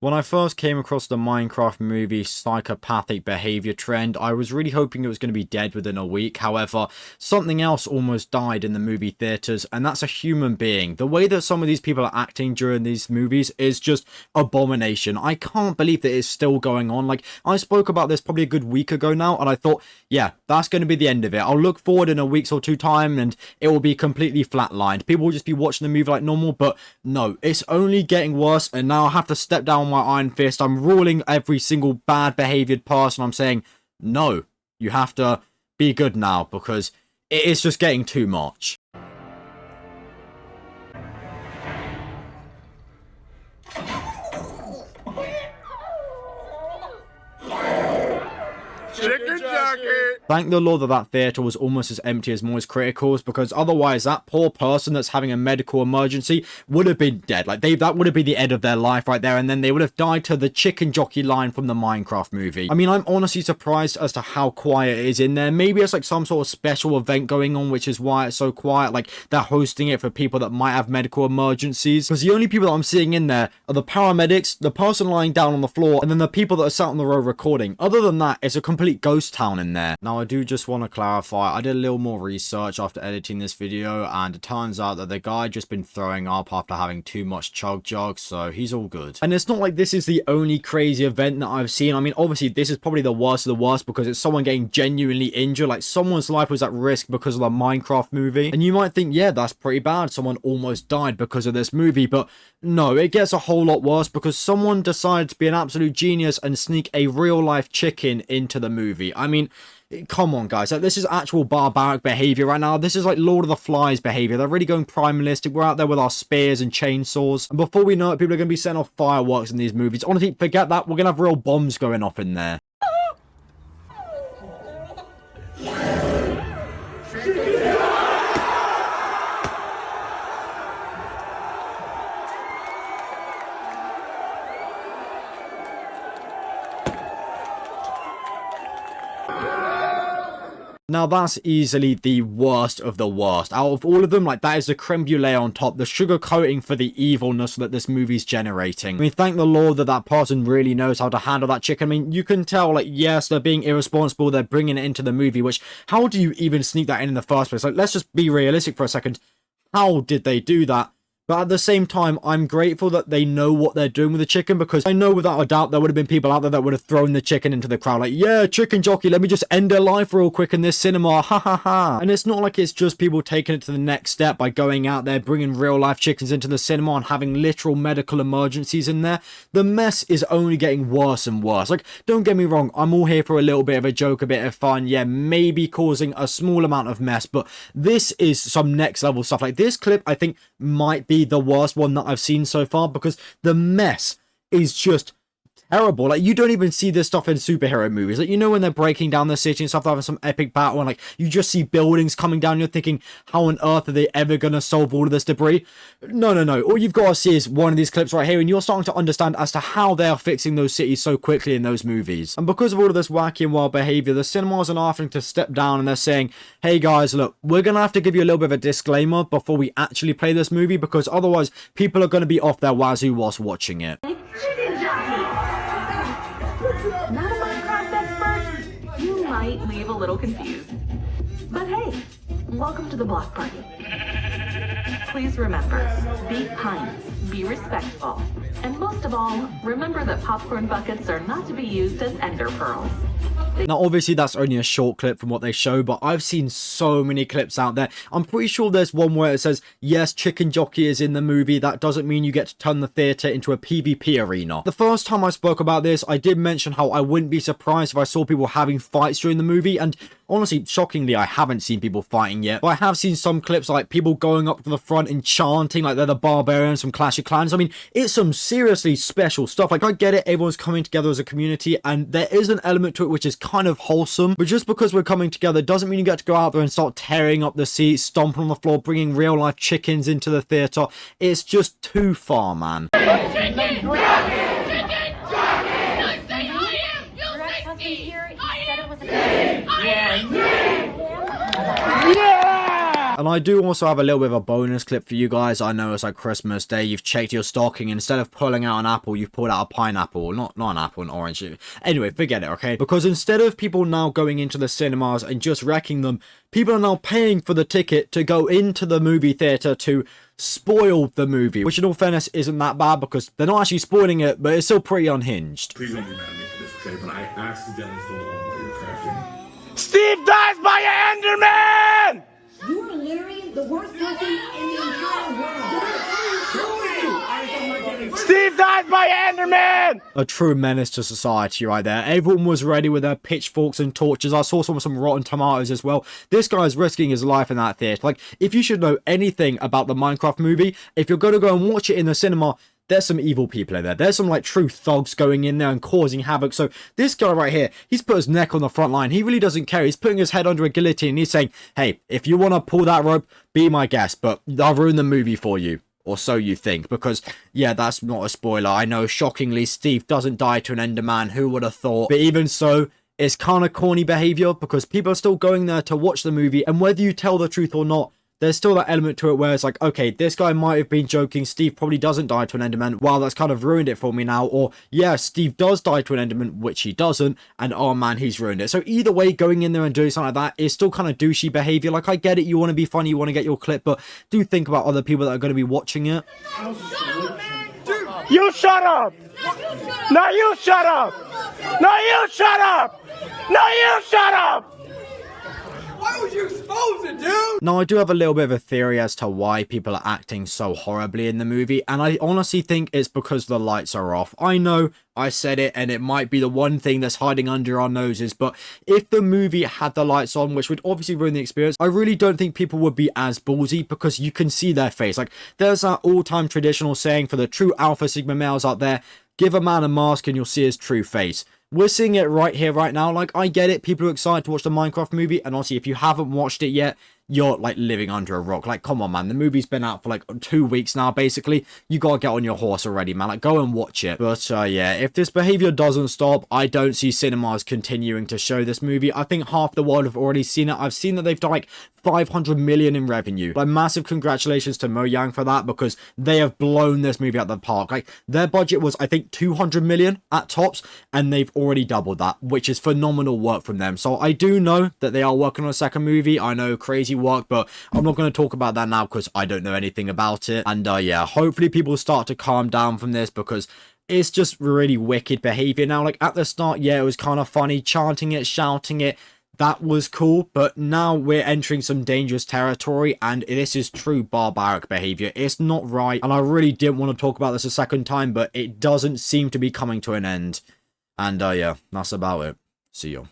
When I first came across the Minecraft movie psychopathic behavior trend, I was really hoping it was going to be dead within a week. However, something else almost died in the movie theaters, and that's a human being. The way that some of these people are acting during these movies is just abomination. I can't believe that it's still going on. Like, I spoke about this probably a good week ago now, and I thought, yeah, that's going to be the end of it. I'll look forward in a week's or two time, and it will be completely flatlined. People will just be watching the movie like normal, but no, it's only getting worse, and now I have to step down my iron fist. I'm ruling every single bad behaviored person. I'm saying, no, you have to be good now because it is just getting too much. Chicken jockey! Thank the Lord that that theatre was almost as empty as Moist Criticals, because otherwise that poor person that's having a medical emergency would have been dead. Like, that would have been the end of their life right there, and then they would have died to the chicken jockey line from the Minecraft movie. I mean, I'm honestly surprised as to how quiet it is in there. Maybe it's like some sort of special event going on, which is why it's so quiet. Like, they're hosting it for people that might have medical emergencies, because the only people that I'm seeing in there are the paramedics, the person lying down on the floor, and then the people that are sat on the row recording. Other than that, it's a complete ghost town in there. Now, I do just want to clarify, I did a little more research after editing this video, and it turns out that the guy just been throwing up after having too much chug jug, so he's all good. And it's not like this is the only crazy event that I've seen. I mean, obviously this is probably the worst of the worst, because it's someone getting genuinely injured. Like, someone's life was at risk because of the Minecraft movie, and you might think, yeah, that's pretty bad, someone almost died because of this movie, but no, it gets a whole lot worse, because someone decided to be an absolute genius and sneak a real life chicken into the movie. I mean, come on, guys. Like, this is actual barbaric behavior right now. This is like Lord of the Flies behavior. They're really going primalistic. We're out there with our spears and chainsaws, and before we know it, people are going to be setting off fireworks in these movies. Honestly, forget that. We're going to have real bombs going off in there. Now, that's easily the worst of the worst. Out of all of them, like, that is the creme brulee on top, the sugar coating for the evilness that this movie's generating. I mean, thank the Lord that that person really knows how to handle that chicken. I mean, you can tell, like, yes, they're being irresponsible, they're bringing it into the movie, which, how do you even sneak that in the first place? Like, let's just be realistic for a second. How did they do that? But at the same time, I'm grateful that they know what they're doing with the chicken, because I know without a doubt there would have been people out there that would have thrown the chicken into the crowd. Like, yeah, chicken jockey, let me just end their life real quick in this cinema. Ha ha ha. And it's not like it's just people taking it to the next step by going out there, bringing real life chickens into the cinema and having literal medical emergencies in there. The mess is only getting worse and worse. Like, don't get me wrong, I'm all here for a little bit of a joke, a bit of fun. Yeah, maybe causing a small amount of mess, but this is some next level stuff. Like, this clip, I think, might be the worst one that I've seen so far, because the mess is just terrible. Like, you don't even see this stuff in superhero movies. Like, you know, when they're breaking down the city and stuff, they're having some epic battle, and like, you just see buildings coming down, and you're thinking, how on earth are they ever gonna solve all of this debris? No. All you've got to see is one of these clips right here, and you're starting to understand as to how they are fixing those cities so quickly in those movies. And because of all of this wacky and wild behavior, the cinemas are having to step down, and they're saying, hey guys, look, we're gonna have to give you a little bit of a disclaimer before we actually play this movie, because otherwise people are gonna be off their wazoo whilst watching it. Not a Minecraft expert? You might leave a little confused. But hey, welcome to the block party. Please remember, be kind, be respectful, and most of all, remember that popcorn buckets are not to be used as ender pearls. Now, obviously, that's only a short clip from what they show, but I've seen so many clips out there. I'm pretty sure there's one where it says, yes, chicken jockey is in the movie. That doesn't mean you get to turn the theatre into a PvP arena. The first time I spoke about this, I did mention how I wouldn't be surprised if I saw people having fights during the movie, and honestly, shockingly, I haven't seen people fighting yet, but I have seen some clips like people going up to the front and chanting like they're the barbarians from Clash of Clans. I mean, it's some seriously special stuff. Like, I get it, everyone's coming together as a community, and there is an element to it which is kind of wholesome, but just because we're coming together doesn't mean you get to go out there and start tearing up the seats, stomping on the floor, bringing real life chickens into the theatre. It's just too far, man. And I do also have a little bit of a bonus clip for you guys. I know it's like Christmas Day, you've checked your stocking, and instead of pulling out an apple, you've pulled out a pineapple. Not an apple, an orange. Anyway, forget it, okay? Because instead of people now going into the cinemas and just wrecking them, people are now paying for the ticket to go into the movie theater to spoil the movie, which in all fairness isn't that bad because they're not actually spoiling it, but it's still pretty unhinged. Please don't be mad at me for this, okay? But I accidentally stole what you're crafting. Steve dies by Enderman! You are literally the worst person in the entire world. Steve dies by Enderman! A true menace to society right there. Everyone was ready with their pitchforks and torches. I saw some rotten tomatoes as well. This guy's risking his life in that theater. Like, if you should know anything about the Minecraft movie, if you're going to go and watch it in the cinema, there's some evil people in there. There's some like true thugs going in there and causing havoc. So this guy right here, he's put his neck on the front line. He really doesn't care. He's putting his head under a guillotine and he's saying, hey, if you want to pull that rope, be my guest, but I'll ruin the movie for you. Or so you think, because, yeah, that's not a spoiler. I know, shockingly, Steve doesn't die to an Enderman. Who would have thought? But even so, it's kind of corny behavior because people are still going there to watch the movie. And whether you tell the truth or not, there's still that element to it where it's like, okay, this guy might have been joking. Steve probably doesn't die to an Enderman. Wow, that's kind of ruined it for me now. Or, yeah, Steve does die to an Enderman, which he doesn't. And, oh, man, he's ruined it. So either way, going in there and doing something like that is still kind of douchey behavior. Like, I get it. You want to be funny. You want to get your clip. But do think about other people that are going to be watching it. You shut up! No, you shut up! No, you shut up! No, you shut up! Why would you expose it, dude? Now, I do have a little bit of a theory as to why people are acting so horribly in the movie, and I honestly think it's because the lights are off. I know I said it, and it might be the one thing that's hiding under our noses, but if the movie had the lights on, which would obviously ruin the experience, I really don't think people would be as ballsy because you can see their face. Like, there's that all-time traditional saying for the true Alpha Sigma males out there, give a man a mask and you'll see his true face. We're seeing it right here, right now. Like, I get it. People are excited to watch the Minecraft movie. And honestly, if you haven't watched it yet, you're, like, living under a rock. Like, come on, man. The movie's been out for, like, 2 weeks now, basically. You gotta get on your horse already, man. Like, go and watch it. But, yeah, if this behavior doesn't stop, I don't see cinemas continuing to show this movie. I think half the world have already seen it. I've seen that they've done, like, 500 million in revenue. Like, massive congratulations to Mojang for that because they have blown this movie out the park. Like, their budget was, I think, 200 million at tops, and they've already doubled that, which is phenomenal work from them. So I do know that they are working on a second movie. I know, crazy work, but I'm not going to talk about that now because I don't know anything about it. And yeah, hopefully people start to calm down from this because it's just really wicked behavior now. Like, at the start, yeah, it was kind of funny, chanting it, shouting it. That was cool, but now we're entering some dangerous territory, and this is true barbaric behavior. It's not right, and I really didn't want to talk about this a second time, but it doesn't seem to be coming to an end. And yeah, that's about it. See you.